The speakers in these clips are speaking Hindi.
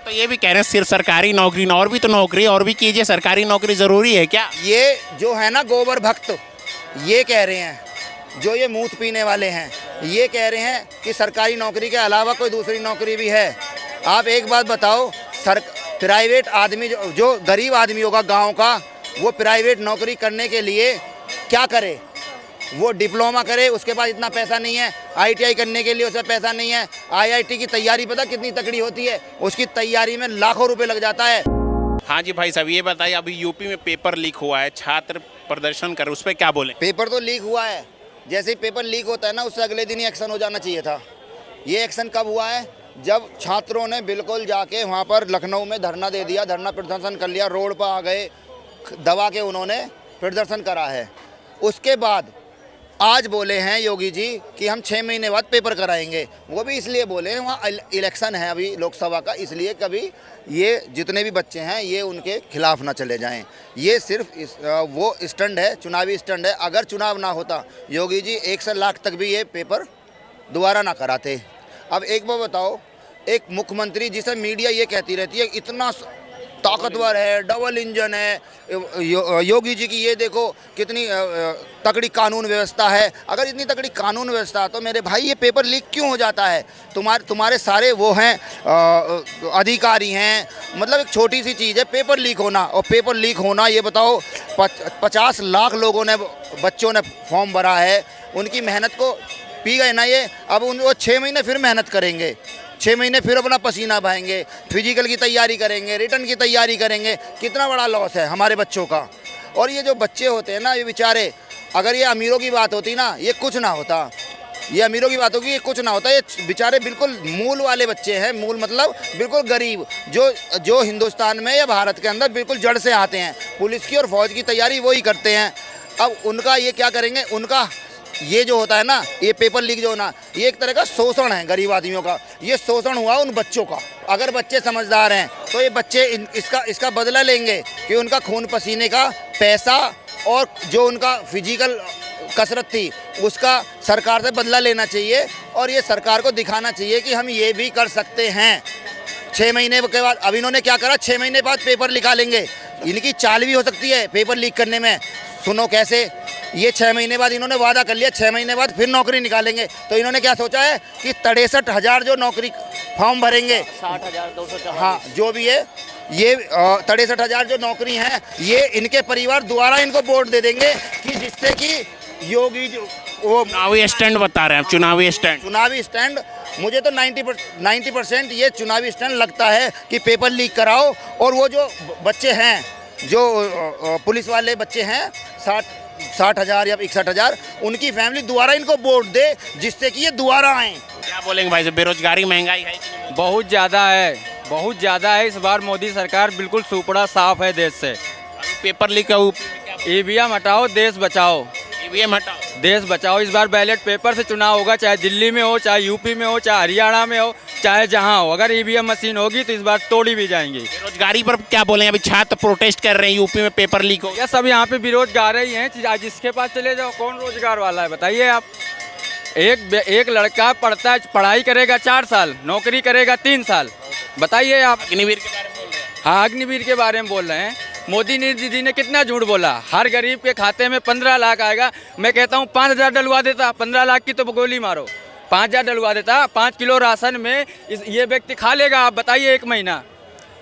तो ये भी कह रहे हैं सिर्फ सरकारी नौकरी ना, और भी तो नौकरी, और भी कीजिए, सरकारी नौकरी ज़रूरी है क्या? ये जो है ना गोबर भक्त, ये कह रहे हैं, जो ये मूत पीने वाले हैं, ये कह रहे हैं कि सरकारी नौकरी के अलावा कोई दूसरी नौकरी भी है। आप एक बात बताओ, प्राइवेट आदमी जो गरीब आदमी होगा गांव का, वो प्राइवेट नौकरी करने के लिए क्या करे? वो डिप्लोमा करे, उसके पास इतना पैसा नहीं है। ITI करने के लिए उसमें पैसा नहीं है। IIT की तैयारी पता कितनी तकड़ी होती है? उसकी तैयारी में लाखों रुपए लग जाता है। हाँ जी भाई साहब, ये बताइए, अभी यूपी में पेपर लीक हुआ है, छात्र प्रदर्शन कर, उस पर क्या बोले? पेपर तो लीक हुआ है, जैसे ही पेपर लीक होता है ना, उससे अगले दिन ही एक्शन हो जाना चाहिए था। ये एक्शन कब हुआ है? जब छात्रों ने बिल्कुल जाके वहाँ पर लखनऊ में धरना दे दिया, धरना प्रदर्शन कर लिया, रोड पर आ गए, दबा के उन्होंने प्रदर्शन करा है। उसके बाद आज बोले हैं योगी जी कि हम 6 महीने बाद पेपर कराएंगे। वो भी इसलिए बोले हैं, वहाँ इलेक्शन है अभी लोकसभा का, इसलिए कभी ये जितने भी बच्चे हैं ये उनके खिलाफ ना चले जाएं। ये सिर्फ वो स्टंट है, चुनावी स्टंट है। अगर चुनाव ना होता, योगी जी 1 लाख तक भी ये पेपर दोबारा ना कराते। अब एक बार बताओ, एक मुख्यमंत्री जिसे मीडिया ये कहती रहती है इतना ताकतवर है, डबल इंजन है, योगी जी की ये देखो कितनी तगड़ी कानून व्यवस्था है। अगर इतनी तगड़ी कानून व्यवस्था तो मेरे भाई ये पेपर लीक क्यों हो जाता है? तुम्हारे सारे वो हैं अधिकारी हैं, मतलब एक छोटी सी चीज़ है पेपर लीक होना। और पेपर लीक होना, ये बताओ 50 लाख लोगों ने, बच्चों ने फॉर्म भरा है, उनकी मेहनत को पी गए ना ये। अब वो 6 महीने फिर मेहनत करेंगे, 6 महीने फिर अपना पसीना बहाएंगे, फिजिकल की तैयारी करेंगे, रिटर्न की तैयारी करेंगे। कितना बड़ा लॉस है हमारे बच्चों का। और ये जो बच्चे होते हैं ना, ये बेचारे, अगर ये अमीरों की बात होती ना, ये कुछ ना होता। ये अमीरों की बात होगी, ये कुछ ना होता। ये बेचारे बिल्कुल मूल वाले बच्चे हैं, मूल मतलब बिल्कुल गरीब, जो हिंदुस्तान में या भारत के अंदर बिल्कुल जड़ से आते हैं। पुलिस की और फौज की तैयारी वही करते हैं। अब उनका ये क्या करेंगे? उनका ये जो होता है ना, ये पेपर लीक जो होना, ये एक तरह का शोषण है गरीब आदमियों का। ये शोषण हुआ उन बच्चों का। अगर बच्चे समझदार हैं तो ये बच्चे इसका बदला लेंगे कि उनका खून पसीने का पैसा और जो उनका फिजिकल कसरत थी उसका सरकार से बदला लेना चाहिए। और ये सरकार को दिखाना चाहिए कि हम ये भी कर सकते हैं। 6 महीने के बाद, अब इन्होंने क्या करा, 6 महीने बाद पेपर निकालेंगे। इनकी चाल भी हो सकती है पेपर लीक करने में। सुनो कैसे, ये 6 महीने बाद इन्होंने वादा कर लिया, 6 महीने बाद फिर नौकरी निकालेंगे। तो इन्होंने क्या सोचा है कि 63,000 जो नौकरी फॉर्म भरेंगे, 60,204, हाँ जो भी है, ये 63,000 जो नौकरी हैं, ये इनके परिवार द्वारा इनको वोट दे देंगे कि जिससे कि योगी वो चुनावी स्टैंड बता रहे हैं आप, चुनावी स्टैंड। मुझे तो 90% ये चुनावी स्टैंड लगता है कि पेपर लीक कराओ। और वो जो बच्चे हैं, जो पुलिस वाले बच्चे हैं, 60,000 या 61,000, उनकी फैमिली दोबारा इनको वोट दे, जिससे कि ये दोबारा आए। क्या बोलेंगे भाई साहब, बेरोजगारी महंगाई है कि नहीं? बहुत ज़्यादा है, बहुत ज़्यादा है। इस बार मोदी सरकार बिल्कुल सुपड़ा साफ है देश से। अभी पेपर लीक है, EVM हटाओ, देश बचाओ। EVM हटाओ, देश बचाओ। इस बार बैलेट पेपर से चुनाव होगा, चाहे दिल्ली में हो, चाहे यूपी में हो, चाहे हरियाणा में हो, चाहे जहां हो। अगर EVM मशीन होगी तो इस बार तोड़ी भी जाएंगी। बेरोजगारी पर क्या बोलेंगे? अभी छात्र प्रोटेस्ट कर रहे हैं, यूपी में पेपर लीक हो। यह सब यहाँ पे बेरोजगार ही हैं। जिसके पास चले जाओ, कौन रोजगार वाला है बताइए आप। एक लड़का पढ़ता है, पढ़ाई करेगा 4 साल, नौकरी करेगा 3 साल। बताइए आप। अग्निवीर के बारे में बोल रहे हैं। हाँ, अग्निवीर के बारे में बोल रहे हैं। मोदी जी ने कितना झूठ बोला, हर गरीब के खाते में 15 लाख आएगा। मैं कहता हूँ 5,000 डलवा देता, 15 लाख की तो गोली मारो, 5,000 डलवा देता। 5 किलो राशन में ये व्यक्ति खा लेगा, आप बताइए 1 महीना।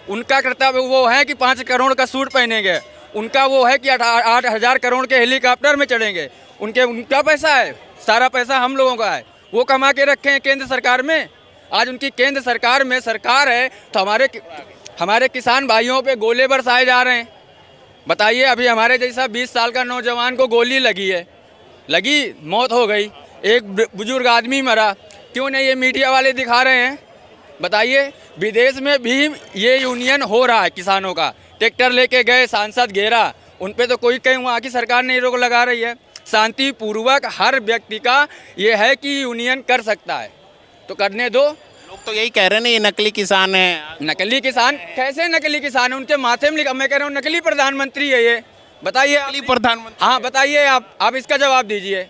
उनका कर्तव्य वो है कि 5 करोड़ का सूट पहनेंगे, उनका वो है कि 8,000 करोड़ के हेलीकॉप्टर में चढ़ेंगे। उनका पैसा है, सारा पैसा हम लोगों का है, वो कमा के रखे हैं केंद्र सरकार में। आज उनकी केंद्र सरकार में सरकार है तो हमारे किसान भाइयों पे गोले बरसाए जा रहे हैं। बताइए, अभी हमारे जैसा 20 साल का नौजवान को गोली लगी, मौत हो गई, एक बुजुर्ग आदमी मरा। क्यों नहीं ये मीडिया वाले दिखा रहे हैं? बताइए। विदेश में भी ये यूनियन हो रहा है किसानों का। ट्रैक्टर लेके गए, सांसद घेरा, उन पे तो कोई कहीं वहाँ की सरकार नहीं रोक लगा रही है। शांतिपूर्वक हर व्यक्ति का ये है कि यूनियन कर सकता है, तो करने दो। लोग तो यही कह रहे हैं ना, ये नकली किसान है। नकली किसान कैसे? नकली किसान है, उनके माथे में लिखा। मैं कह रहा हूँ नकली प्रधानमंत्री है ये। बताइए। नकली प्रधानमंत्री? हाँ बताइए, आप इसका जवाब दीजिए।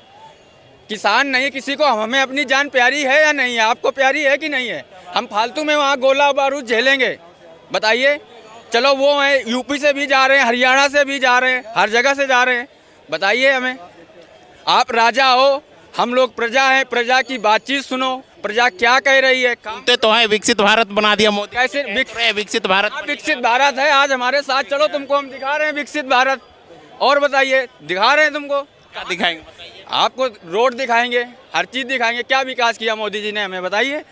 किसान नहीं किसी को, हमें अपनी जान प्यारी है या नहीं है? आपको प्यारी है कि नहीं है? हम फालतू में वहाँ गोला बारूद झेलेंगे? बताइए। चलो वो हैं यूपी से भी जा रहे हैं, हरियाणा से भी जा रहे हैं, हर जगह से जा रहे हैं। बताइए हमें, आप राजा हो, हम लोग प्रजा हैं, प्रजा की बातचीत सुनो, प्रजा क्या कह रही है। सुनते तो है विकसित भारत बना दिया मोदी, कैसे विकसित भारत विकसित भारत है। आज हमारे साथ चलो, तुमको हम दिखा रहे हैं विकसित भारत। और बताइए, दिखा रहे हैं तुमको, क्या दिखाएंगे बताइए। आपको रोड दिखाएंगे, हर चीज़ दिखाएंगे। क्या विकास किया मोदी जी ने, हमें बताइए।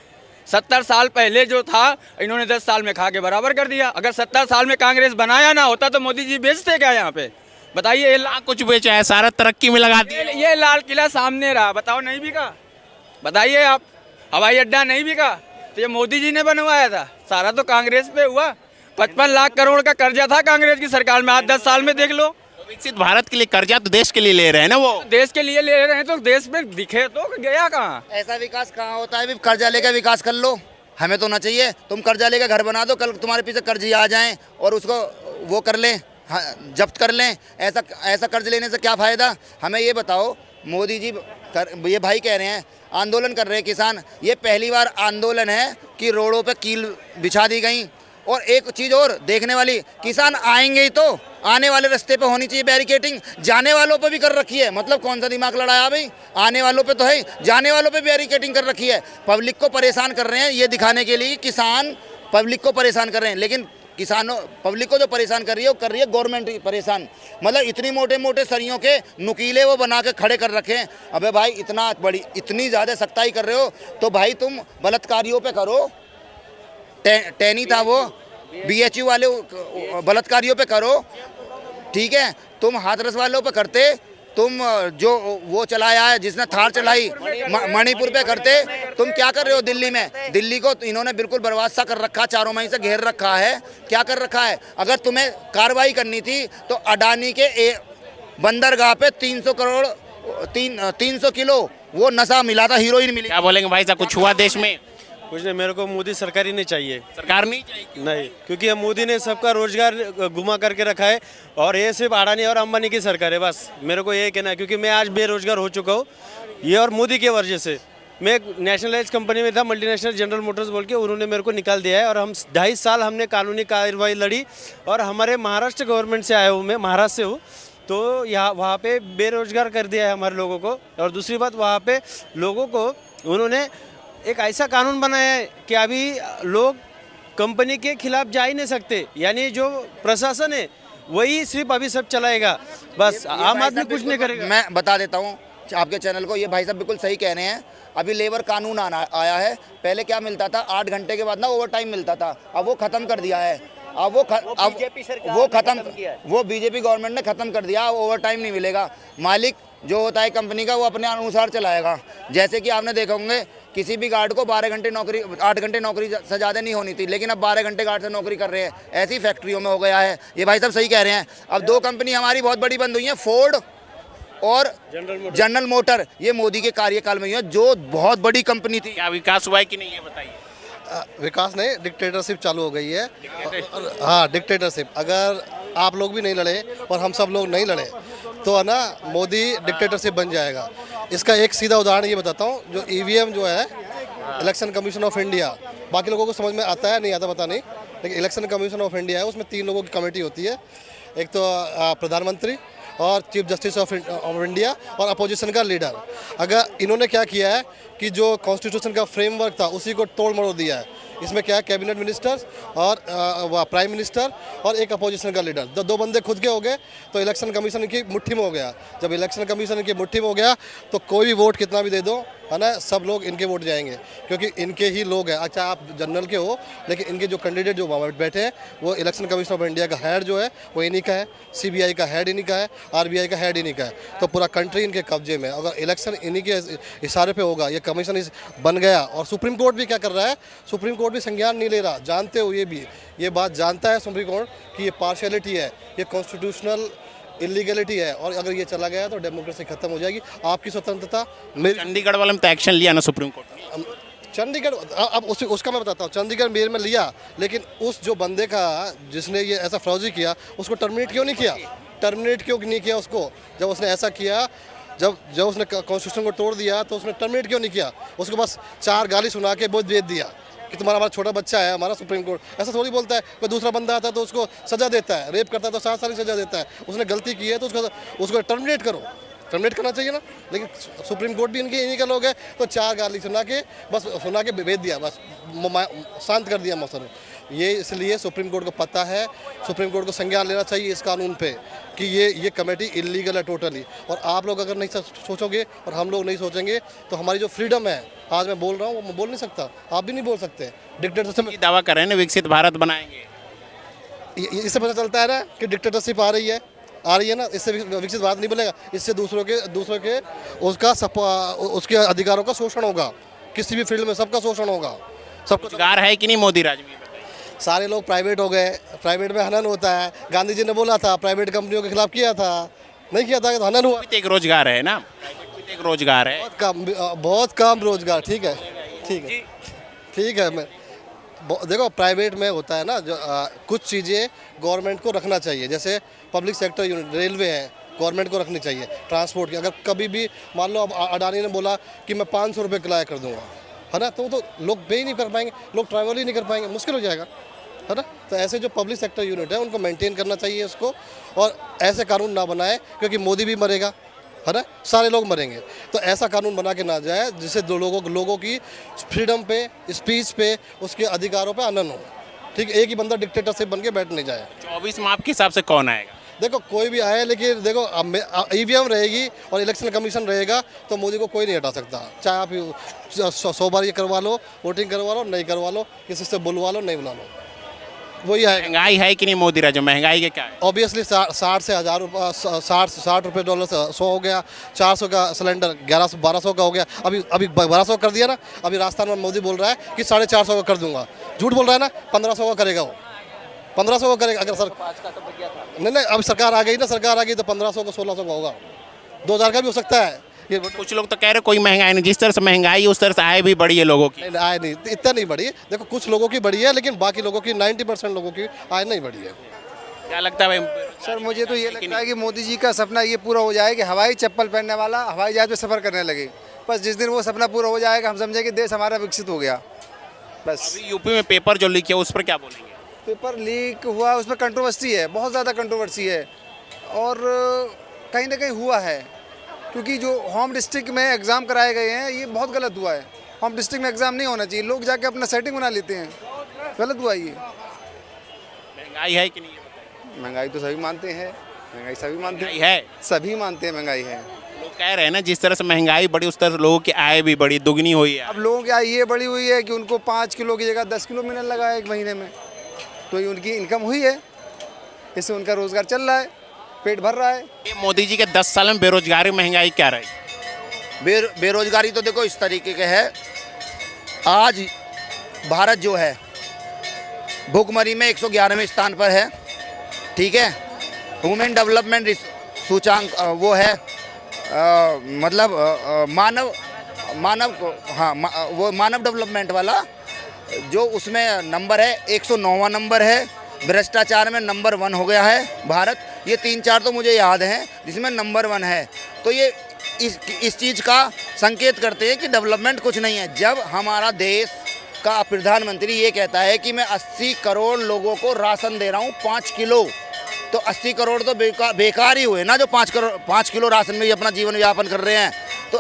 70 साल पहले जो था, इन्होंने 10 साल में खा के बराबर कर दिया। अगर 70 साल में कांग्रेस बनाया ना होता तो मोदी जी बेचते क्या यहाँ पे? बताइए। क्या कुछ बेचा है, सारा तरक्की में लगा दिया। ये लाल किला सामने रहा, बताओ नहीं बिका? बताइए आप। हवाई अड्डा नहीं बिका तो ये मोदी जी ने बनवाया था, सारा तो कांग्रेस पे हुआ। 55 लाख करोड़ का कर्जा था कांग्रेस की सरकार में, आज 10 साल में देख लो। विकसित भारत के लिए कर्जा तो देश के लिए ले रहे हैं ना, वो देश के लिए ले रहे हैं तो देश में दिखे तो गया कहाँ? ऐसा विकास कहाँ होता है? कर्जा लेकर विकास कर लो, हमें तो ना चाहिए। तुम कर्जा लेकर घर बना दो, कल तुम्हारे पीछे कर्ज आ जाएं और उसको वो कर लें, जब्त कर लें। ऐसा कर्ज लेने से क्या फ़ायदा? हमें ये बताओ। मोदी जी ये भाई कह रहे हैं आंदोलन कर रहे हैं किसान, ये पहली बार आंदोलन है कि रोडों पे कील बिछा दी गई। और एक चीज़ और देखने वाली, किसान आएंगे ही तो आने वाले रास्ते पे होनी चाहिए बैरिकेटिंग, जाने वालों पे भी कर रखी है। मतलब कौन सा दिमाग लड़ाया भाई? आने वालों पे तो है, जाने वालों पे बैरिकेटिंग कर रखी है। पब्लिक को परेशान कर रहे हैं ये दिखाने के लिए कि किसान पब्लिक को परेशान कर रहे हैं, लेकिन किसानों पब्लिक को जो परेशान कर रही है वो कर रही है गवर्नमेंट परेशान। मतलब इतनी मोटे मोटे सरियों के नुकीले वो बना के खड़े कर रखे हैं। अबे भाई इतनी ज़्यादा सख्ताई कर रहे हो तो भाई तुम बलात्कारियों पे करो। टैनी था वो, BHU वाले बलात्कारियों पे करो, ठीक है। तुम हाथरस वालों पे करते, तुम जो वो चलाया है जिसने थार चलाई मणिपुर पे करते। तुम क्या कर रहे हो दिल्ली में? दिल्ली को इन्होंने बिल्कुल बर्बाद सा कर रखा, चारों महीने से घेर रखा है। क्या कर रखा है? अगर तुम्हें कार्रवाई करनी थी तो अडानी के बंदरगाह पे 300 किलो वो नशा मिला था, हीरोइन मिली। क्या बोलेंगे भाई साहब, कुछ हुआ देश में? कुछ नहीं, मेरे को मोदी सरकार ही नहीं चाहिए। सरकार नहीं चाहिए? नहीं, क्योंकि अब मोदी ने सबका रोजगार गुमा करके रखा है और ये सिर्फ अडानी और अंबानी की सरकार है। बस मेरे को ये कहना है, क्योंकि मैं आज बेरोजगार हो चुका हूँ ये और मोदी के वजह से। मैं एक नेशनलाइज कंपनी में था, मल्टीनेशनल जनरल मोटर्स बोल के, उन्होंने मेरे को निकाल दिया है। और हम 2.5 साल हमने कानूनी कार्रवाई लड़ी और हमारे महाराष्ट्र गवर्नमेंट से आया हूँ, मैं महाराष्ट्र से हूँ, तो यहाँ वहाँ पे बेरोजगार कर दिया है हमारे लोगों को। और दूसरी बात, वहाँ पे लोगों को उन्होंने एक ऐसा कानून बनाया है कि अभी लोग कंपनी के खिलाफ जा ही नहीं सकते, यानी जो प्रशासन है वही सिर्फ अभी सब चलाएगा, बस आम आदमी कुछ नहीं करेगा। मैं बता देता हूँ आपके चैनल को, ये भाई साहब बिल्कुल सही कह रहे हैं। अभी लेबर कानून आया है। पहले क्या मिलता था? 8 घंटे के बाद ना ओवर टाइम मिलता था, अब वो ख़त्म कर दिया है। अब वो बीजेपी गवर्नमेंट ने ख़त्म कर दिया। अब ओवर टाइम नहीं मिलेगा। मालिक जो होता है कंपनी का वो अपने अनुसार चलाएगा। जैसे कि आपने देखा होंगे किसी भी गार्ड को 12 घंटे नौकरी, 8 घंटे नौकरी से ज़्यादा नहीं होनी थी, लेकिन अब 12 घंटे गार्ड से नौकरी कर रहे हैं। ऐसी फैक्ट्रियों में हो गया है। ये भाई साहब सही कह रहे हैं। अब 2 कंपनी हमारी बहुत बड़ी बंद हुई हैं, फोर्ड और जनरल मोटर। ये मोदी के कार्यकाल में हुई है, जो बहुत बड़ी कंपनी थी। क्या विकास हुआ है कि नहीं, ये बताइए। विकास नहीं, डिक्टेटरशिप चालू हो गई है। हाँ, डिक्टेटरशिप। अगर आप लोग भी नहीं लड़े और हम सब लोग नहीं लड़े तो है ना, मोदी डिक्टेटरशिप बन जाएगा। इसका एक सीधा उदाहरण ये बताता हूँ। जो EVM जो है, इलेक्शन कमीशन ऑफ इंडिया, बाकी लोगों को समझ में आता है नहीं आता पता नहीं, लेकिन इलेक्शन कमीशन ऑफ इंडिया है, उसमें 3 लोगों की कमेटी होती है। एक तो प्रधानमंत्री और चीफ जस्टिस ऑफ इंडिया और अपोजिशन का लीडर। अगर इन्होंने क्या किया है कि जो कॉन्स्टिट्यूशन का फ्रेमवर्क था उसी को तोड़ मरोड़ दिया है। इसमें क्या है, कैबिनेट मिनिस्टर्स और प्राइम मिनिस्टर और एक अपोजिशन का लीडर, 2 बंदे खुद के हो गए तो इलेक्शन कमीशन की मुट्ठी में हो गया। जब इलेक्शन कमीशन की मुट्ठी में हो गया तो कोई भी वोट कितना भी दे दो, है ना, सब लोग इनके वोट जाएंगे, क्योंकि इनके ही लोग हैं। अच्छा, आप जनरल के हो, लेकिन इनके जो कैंडिडेट जो वहाँ बैठे हैं वो इलेक्शन कमीशन ऑफ इंडिया का हेड जो है वो इन्हीं का है, CBI का हेड इन्हीं का है, RBI का हेड इन्हीं का है। तो पूरा कंट्री इनके कब्जे में। अगर इलेक्शन इन्हीं के इशारे पे होगा, ये कमीशन बन गया। और सुप्रीम कोर्ट भी क्या कर रहा है, सुप्रीम कोर्ट भी संज्ञान नहीं ले रहा, जानते हुए भी। ये बात जानता है सुप्रीम कोर्ट कि ये पार्शियलिटी है, ये कॉन्स्टिट्यूशनल इलीगलिटी है, और अगर ये चला गया तो डेमोक्रेसी खत्म हो जाएगी। आपकी स्वतंत्रता मेरी। चंडीगढ़ वाले में तो एक्शन लिया ना सुप्रीम कोर्ट ने। चंडीगढ़ अब उसका मैं बताता हूँ। चंडीगढ़ मेयर में लिया, लेकिन उस जो बंदे का जिसने ये ऐसा फ्रॉजी किया उसको टर्मिनेट क्यों नहीं किया? टर्मिनेट क्यों नहीं किया उसको? जब उसने ऐसा किया, जब उसने कॉन्स्टिट्यूशन को तोड़ दिया तो उसने टर्मिनेट क्यों नहीं किया उसको? बस 4 गाली सुना के बहुत भेज दिया कि तुम्हारा हमारा छोटा बच्चा है, हमारा सुप्रीम कोर्ट ऐसा थोड़ी बोलता है। कोई दूसरा बंदा आता है तो उसको सज़ा देता है, रेप करता है तो 7 साल की सज़ा देता है। उसने गलती की है तो उसको टर्मिनेट करो, टर्मिनेट करना चाहिए ना। लेकिन सुप्रीम कोर्ट भी इन्हीं का लोग है, तो 4 गाली सुना के भेज दिया, बस शांत कर दिया मौसम। ये इसलिए सुप्रीम कोर्ट को पता है, सुप्रीम कोर्ट को संज्ञान लेना चाहिए इस कानून पे कि ये कमेटी इलीगल है टोटली। और आप लोग अगर नहीं सोचोगे और हम लोग नहीं सोचेंगे तो हमारी जो फ्रीडम है, आज मैं बोल रहा हूँ वो मैं बोल नहीं सकता, आप भी नहीं बोल सकते। डिक्टेटरशिप ये दावा कर रहे हैं ना विकसित भारत बनाएंगे। इससे पता चलता है ना कि डिक्टेटरशिप आ रही है ना। इससे विकसित भारत नहीं बनेगा, इससे दूसरों के उसके अधिकारों का शोषण होगा, किसी भी फील्ड में सबका शोषण होगा। सबको रोजगार है कि नहीं मोदी राज में? सारे लोग प्राइवेट हो गए, प्राइवेट में हनन होता है। गांधी जी ने बोला था, प्राइवेट कंपनियों के खिलाफ किया था, नहीं किया था तो हनन हुआ। एक रोजगार है ना, एक रोजगार है, बहुत कम रोजगार। ठीक है मैं देखो प्राइवेट में होता है ना जो कुछ चीज़ें गवर्नमेंट को रखना चाहिए, जैसे पब्लिक सेक्टर यूनिट रेलवे है, गवर्नमेंट को रखनी चाहिए। ट्रांसपोर्ट की अगर कभी भी मान लो अब अडानी ने बोला कि मैं 500 रुपये किराया कर दूंगा, है ना, तो लोग पे ही नहीं कर पाएंगे, लोग ट्रैवल ही नहीं कर पाएंगे, मुश्किल हो जाएगा, है ना। तो ऐसे जो पब्लिक सेक्टर यूनिट है उनको मेंटेन करना चाहिए उसको, और ऐसे कानून ना बनाए क्योंकि मोदी भी मरेगा, है ना, सारे लोग मरेंगे। तो ऐसा कानून बना के ना जाए जिससे लोगों की फ्रीडम पे, स्पीच पे, उसके अधिकारों पे आनंद हो। ठीक है, एक ही बंदा डिक्टेटरशिप बन के बैठ नहीं जाए। 24 में आपके हिसाब से कौन आएगा? देखो कोई भी आए, लेकिन देखो ईवीएम रहेगी और इलेक्शन कमीशन रहेगा तो मोदी को कोई नहीं हटा सकता। चाहे आप 100 बार ये करवा लो, वोटिंग करवा लो, नहीं करवा लो, किसी से बुलवा लो, नहीं बुला लो, वही आएगा। महंगाई है कि नहीं मोदी राज में? महंगाई के क्या है? ऑब्वियसली 60 से 1000 रुपये, 60 रुपये डॉलर 100 हो गया, 400 का सिलेंडर 1100-1200 का हो गया, अभी 1200 कर दिया ना। अभी राजस्थान में मोदी बोल रहा है कि 450 का कर दूंगा, झूठ बोल रहा है ना। 1500 का करेगा वो, 1500 का करेगा। अगर नहीं अब सरकार आ गई ना, सरकार आ गई तो 1500 का 1600 का होगा, 2000 का भी हो सकता है। ये कुछ लोग तो कह रहे कोई महंगाई नहीं, जिस तरह से महंगाई उस तरह से आय भी बढ़ी है लोगों की। नहीं, आय नहीं इतना नहीं बढ़ी है। देखो कुछ लोगों की बढ़ी है, लेकिन बाकी लोगों की 90% लोगों की आय नहीं बढ़ी है। क्या लगता है भाई? सर मुझे तो ये लगता है कि मोदी जी का सपना ये पूरा हो जाए कि हवाई चप्पल पहनने वाला हवाई जहाज में सफ़र करने लगे। बस जिस दिन वो सपना पूरा हो जाएगा हम समझें कि देश हमारा विकसित हो गया। बस अभी यूपी में पेपर जो लीक है उस पर क्या बोलेंगे? पेपर लीक हुआ, उसमें कंट्रोवर्सी है, बहुत ज़्यादा कंट्रोवर्सी है, और कहीं ना कहीं हुआ है क्योंकि जो होम डिस्ट्रिक्ट में एग्ज़ाम कराए गए हैं ये बहुत गलत हुआ है। होम डिस्ट्रिक्ट में एग्ज़ाम नहीं होना चाहिए, लोग जाके अपना सेटिंग बना लेते हैं, गलत हुआ ये। महंगाई है कि नहीं? महंगाई तो सभी मानते हैं, महंगाई सभी मानते महंगाई हैं, है, सभी मानते हैं महंगाई है। लोग कह रहे हैं ना जिस तरह से महंगाई बढ़ी उस तरह से लोगों की आय भी बढ़ी, दुगनी हुई है। अब लोगों की आय ये बढ़ी हुई है कि उनको 5 किलो की जगह 10 किलो मिलने लगा है एक महीने में, तो ये उनकी इनकम हुई है, इससे उनका रोज़गार चल रहा है, पेट भर रहा है। ये मोदी जी के 10 साल में बेरोजगारी महंगाई क्या रही? बेरोजगारी तो देखो इस तरीके के है, आज भारत जो है भुखमरी में 111वें स्थान पर है। ठीक है, ह्यूमन डेवलपमेंट सूचांक वो है मानव डेवलपमेंट वाला जो उसमें नंबर है 109वां नंबर है। भ्रष्टाचार में नंबर 1 हो गया है भारत। ये 3-4 तो मुझे याद हैं जिसमें नंबर 1 है। तो ये इस चीज़ का संकेत करते हैं कि डेवलपमेंट कुछ नहीं है। जब हमारा देश का प्रधानमंत्री ये कहता है कि मैं 80 करोड़ लोगों को राशन दे रहा हूँ 5 किलो, तो 80 करोड़ तो बेकार ही हुए ना, जो 5 किलो राशन में ही अपना जीवन यापन कर रहे हैं। तो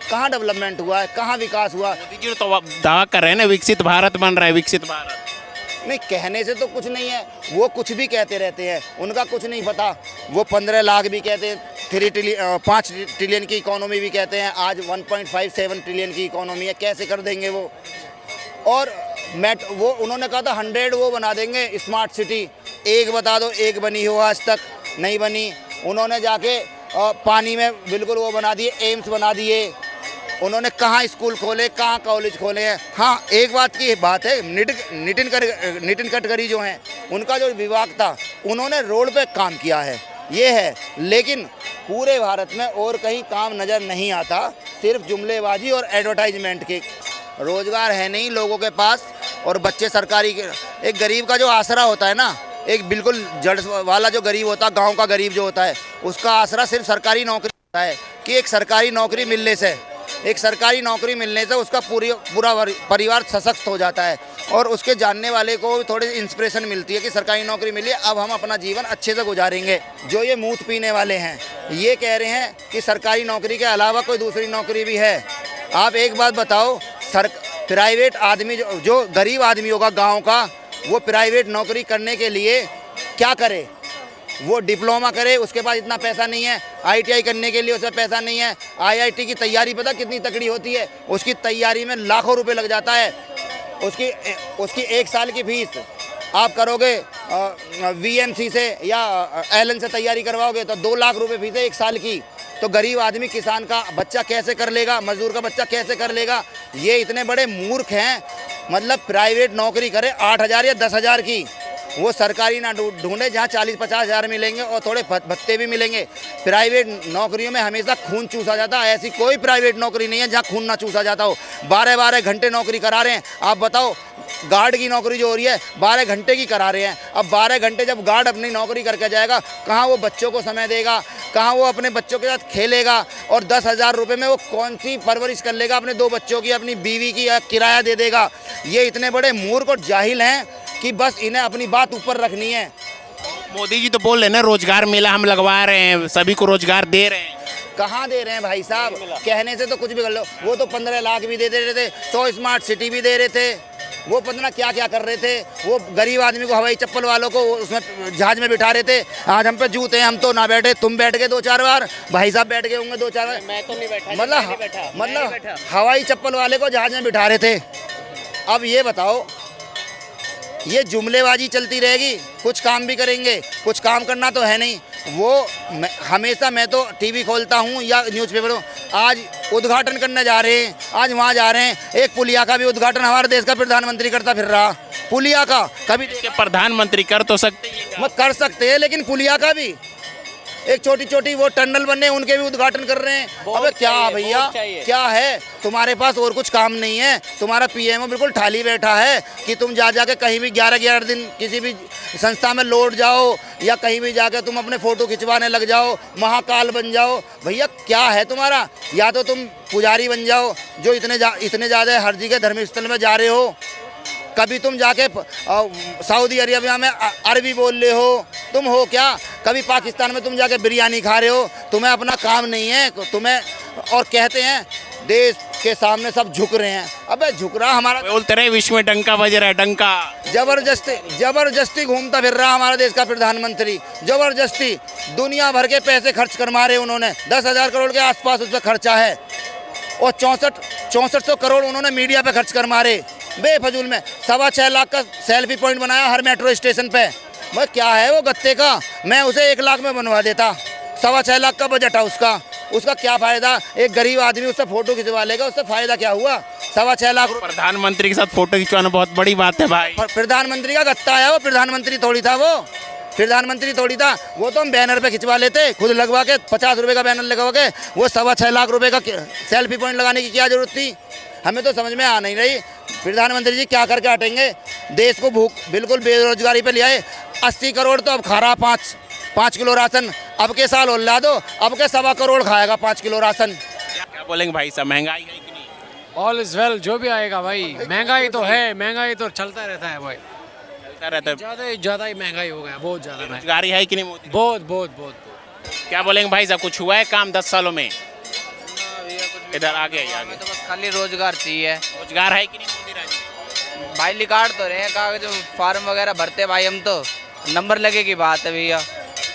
कहाँ डेवलपमेंट हुआ है, कहाँ विकास हुआ? मोदी जी तो दावा कर रहे हैं ना विकसित भारत बन रहा है, विकसित भारत। नहीं, कहने से तो कुछ नहीं है, वो कुछ भी कहते रहते हैं, उनका कुछ नहीं पता। वो 15 लाख भी कहते हैं, 5 ट्रिलियन की इकोनॉमी भी कहते हैं, आज 1.57 ट्रिलियन की इकोनॉमी है, कैसे कर देंगे वो? और वो उन्होंने कहा था 100 वो बना देंगे स्मार्ट सिटी, एक बता दो एक बनी हो, आज तक नहीं बनी। उन्होंने जाके पानी में बिल्कुल वो बना दिए, एम्स बना दिए। उन्होंने कहाँ स्कूल खोले, कहाँ कॉलेज खोले हैं। हाँ, एक बात है, नितिन गडकरी जो हैं उनका जो विभाग था उन्होंने रोड पे काम किया है, ये है। लेकिन पूरे भारत में और कहीं काम नज़र नहीं आता, सिर्फ जुमलेबाजी और एडवर्टाइजमेंट के। रोज़गार है नहीं लोगों के पास, और बच्चे सरकारी एक गरीब का जो आसरा होता है ना, एक बिल्कुल जड़ वाला जो गरीब होता है, गांव का गरीब जो होता है, उसका आसरा सिर्फ सरकारी नौकरी होता है कि एक सरकारी नौकरी मिलने से एक सरकारी नौकरी मिलने से उसका पूरा परिवार सशक्त हो जाता है और उसके जानने वाले को थोड़ी इंस्पिरेशन मिलती है कि सरकारी नौकरी मिली, अब हम अपना जीवन अच्छे से गुजारेंगे। जो ये मूत पीने वाले हैं ये कह रहे हैं कि सरकारी नौकरी के अलावा कोई दूसरी नौकरी भी है। आप एक बात बताओ, प्राइवेट आदमी जो गरीब आदमी होगा गाँव का, वो प्राइवेट नौकरी करने के लिए क्या करे? वो डिप्लोमा करे, उसके पास इतना पैसा नहीं है। ITI करने के लिए उसमें पैसा नहीं है। IIT की तैयारी पता कितनी तकड़ी होती है? उसकी तैयारी में लाखों रुपए लग जाता है। उसकी 1 साल की फीस आप करोगे VMC से या LN से तैयारी करवाओगे तो 2 लाख रुपए फीस है 1 साल की। तो गरीब आदमी, किसान का बच्चा कैसे कर लेगा? मजदूर का बच्चा कैसे कर लेगा? ये इतने बड़े मूर्ख हैं। मतलब प्राइवेट नौकरी करे 8,000 या 10,000 की, वो सरकारी ना ढूंढे जहाँ 40-50 हज़ार मिलेंगे और थोड़े भत्ते भी मिलेंगे। प्राइवेट नौकरियों में हमेशा खून चूसा जाता है। ऐसी कोई प्राइवेट नौकरी नहीं है जहाँ खून ना चूसा जाता हो। 12-12 घंटे नौकरी करा रहे हैं। आप बताओ, गार्ड की नौकरी जो हो रही है 12 घंटे की करा रहे हैं। अब 12 घंटे जब गार्ड अपनी नौकरी करके जाएगा, कहाँ वो बच्चों को समय देगा? कहाँ वो अपने बच्चों के साथ खेलेगा? और 10,000 रुपये में वो कौन सी परवरिश कर लेगा अपने 2 बच्चों की, अपनी बीवी की, या किराया दे देगा? ये इतने बड़े मूर्ख और जाहिल हैं कि बस इन्हें अपनी बात ऊपर रखनी है। मोदी जी तो बोल रहे हैं ना, रोजगार मेला हम लगवा रहे हैं, सभी को रोजगार दे रहे हैं। कहाँ दे रहे हैं भाई साहब? कहने से तो कुछ भी कर लो। वो तो 15 लाख भी दे रहे थे, 100 स्मार्ट सिटी भी दे रहे थे, वो पता क्या क्या कर रहे थे। वो गरीब आदमी को, हवाई चप्पल वालों को उसमें जहाज में बिठा रहे थे। आज हम पे जूते हैं, हम तो ना बैठे, तुम बैठ गए 2-4 बार, भाई साहब बैठ गए होंगे 2-4 बार। मैं तो नहीं बैठा, मतलब हवाई चप्पल वाले को जहाज में बिठा रहे थे। अब ये बताओ, ये जुमलेबाजी चलती रहेगी? कुछ काम भी करेंगे? कुछ काम करना तो है नहीं। वो हमेशा, मैं तो टीवी खोलता हूँ या न्यूज़पेपर, आज उद्घाटन करने जा रहे हैं, आज वहाँ जा रहे हैं। एक पुलिया का भी उद्घाटन हमारे देश का प्रधानमंत्री करता फिर रहा। पुलिया का कभी प्रधानमंत्री कर तो सकते हैं, मत कर सकते हैं, लेकिन पुलिया का भी एक छोटी वो टनल बने, उनके भी उद्घाटन कर रहे हैं। अबे क्या भैया, क्या है तुम्हारे पास? और कुछ काम नहीं है? तुम्हारा PMO बिल्कुल ठाली बैठा है कि तुम जा के कहीं भी 11-11 दिन किसी भी संस्था में लौट जाओ या कहीं भी जाके तुम अपने फ़ोटो खिंचवाने लग जाओ, महाकाल बन जाओ। भैया क्या है तुम्हारा? या तो तुम पुजारी बन जाओ जो इतने ज़्यादा हर जगह धर्म स्थल में जा रहे हो। कभी तुम जाके सऊदी अरेबिया में अरबी बोल रहे हो, तुम हो क्या? कभी पाकिस्तान में तुम जाके बिरयानी खा रहे हो। तुम्हें अपना काम नहीं है तुम्हें। और कहते हैं देश के सामने सब झुक रहे हैं। अबे झुक रहा हमारा, बोलते रहे विश्व में डंका बज रहा है, डंका। जबरदस्ती घूमता फिर रहा हमारा देश का प्रधानमंत्री। जबरदस्ती दुनिया भर के पैसे खर्च कर मारे उन्होंने। 10,000 करोड़ के आसपास उस पर खर्चा है और 6400 करोड़ उन्होंने मीडिया पे खर्च कर मारे बेफजूल में। 6.25 लाख का सेल्फी पॉइंट बनाया हर मेट्रो स्टेशन पे। भाई क्या है वो गत्ते का? मैं उसे 1 लाख में बनवा देता। 6.25 लाख का बजट है उसका क्या फ़ायदा? एक गरीब आदमी उससे फ़ोटो खिंचवा लेगा, उससे फ़ायदा क्या हुआ? 6.25 लाख। प्रधानमंत्री के साथ फ़ोटो खिंचवाना बहुत बड़ी बात है भाई। प्रधानमंत्री का गत्ता है वो, प्रधानमंत्री थोड़ी था वो। प्रधानमंत्री थोड़ी था वो, तो हम बैनर पे खिंचवा लेते खुद लगवा के। 50 रुपये का बैनर लगवा के वो 6.25 लाख रुपये का सेल्फी पॉइंट लगाने की क्या ज़रूरत थी? हमें तो समझ में आ नहीं रही प्रधानमंत्री जी क्या करके हटेंगे। देश को भूख बिल्कुल बेरोजगारी पे ले आए। 80 करोड़ तो अब खा रहा 5 किलो राशन। अब के साल और ला दो, अब के 1.25 करोड़ खाएगा 5 किलो राशन। क्या बोलेंगे भाई साहब, महंगाई है कि नहीं? ऑल इज वेल, जो भी आएगा भाई। महंगाई तो है, महंगाई तो चलता रहता है भाई, चलता रहता है। ज़्यादा ही महंगाई हो गया, बहुत ज़्यादा महंगाई। रोजगारी है कि नहीं मोदी? बहुत। क्या बोलेंगे भाई साहब, कुछ हुआ है काम 10 सालों में? इधर आगे हमें तो बस खाली रोजगार चाहिए। रोजगार है कि नहीं मोदी राज? भाई निकाल तो रहे हैं कागज, फार्म वगैरह भरते भाई, हम तो नंबर लगे की बात है भैया।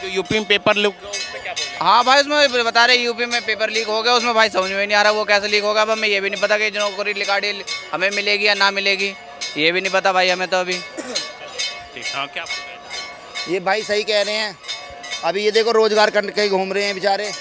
जो यूपी में पेपर लीक हुआ, उस पे क्या बोलेंगे? हाँ भाई, उसमें बता रहे यूपी में पेपर लीक हो गया, उसमें भाई समझ में नहीं आ रहा वो कैसे लीक होगा। अब हमें ये भी नहीं पता कि जो नौकरी निकाली हमें मिलेगी या ना मिलेगी, ये भी नहीं पता भाई हमें तो अभी। हाँ, क्या ये भाई सही कह रहे हैं। अभी ये देखो रोजगार करके घूम रहे हैं बेचारे।